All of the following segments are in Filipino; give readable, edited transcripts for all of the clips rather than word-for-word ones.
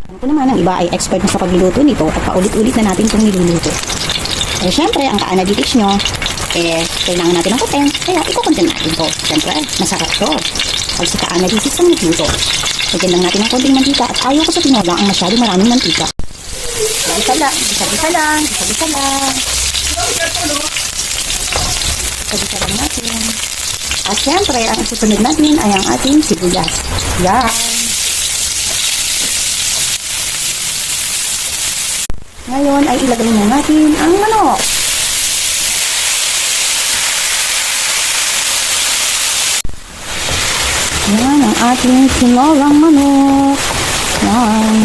Alam ko naman, ang iba ay expert na sa pagluluto nito at paulit-ulit na natin itong niluluto. Eh, syempre, ang ka-analytics nyo, kailangan natin ng content, kaya iko-content natin to. Syempre, masarap to. Pag si ka-analytics ang nagluto, lagyan lang natin ng konting mantika at ayaw ko sa tinola ang masyadong maraming mantika. Isa lang. Isa lang natin. At syempre, ang susunod natin ay ang ating sibuyas. Yan. Ngayon ay ilagay na natin ang manok. Yan ang ating tinolang manok. Yan.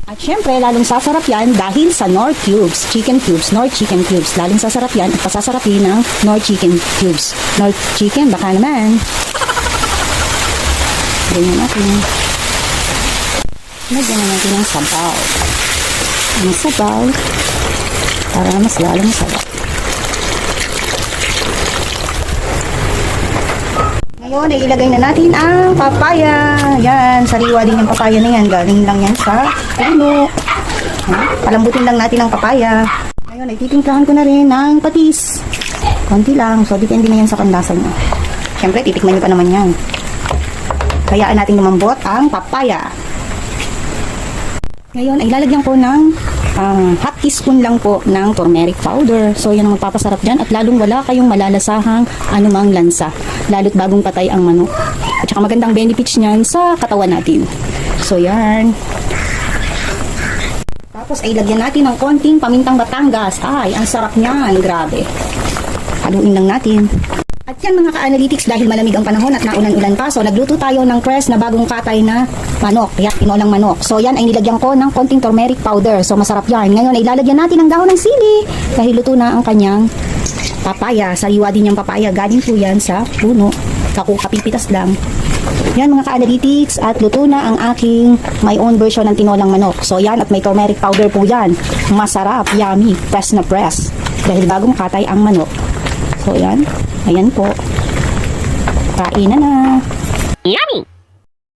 At syempre, lalong sasarap yan dahil sa Knorr cubes, chicken cubes, Knorr chicken cubes. Lalong sasarap yan at pasasarapin ng Knorr chicken cubes. Knorr chicken, baka naman. Ganyan natin. Lagyan na natin ng sabaw. Ang sabaw, para mas lalong sarap. Ngayon, ay ilagay na natin ang papaya. Yan, sariwa din yung papaya na yan. Galing lang yan sa puno. Palambutin lang natin ang papaya. Ngayon, ay titimplahan ko na rin ng patis. Konti lang. So, depende na yan sa panlasa nyo. Siyempre, titikman nyo pa naman yan. Hayaan natin lumambot ang papaya. Ngayon, ay lalagyan ko ng half teaspoon lang po ng turmeric powder. So, yan ang magpapasarap dyan. At lalong wala kayong malalasahang anumang lansa. Lalo't bagong patay ang manok. At saka magandang benefits niyan sa katawan natin. So, yan. Tapos, ay lagyan natin ng konting pamintang Batangas. Ay, ang sarap niyan. Grabe. Haluin lang natin. At yan mga ka-analytics, dahil malamig ang panahon at naulan-ulan pa, so nagluto tayo ng crest na bagong katay na manok, kaya tinolang manok. So yan ay nilagyan ko ng konting turmeric powder, so masarap yan. Ngayon ay lalagyan natin ng dahon ng sili dahil luto na ang kanyang papaya. Sariwa din yung papaya, galing po yan sa puno, kapipitas lang. Yan mga ka-analytics, at luto na ang aking my own version ng tinolang manok. So yan, at may turmeric powder po yan. Masarap, yummy, press na press dahil bagong katay ang manok. So yan, ayan po. Kain na na. Yummy!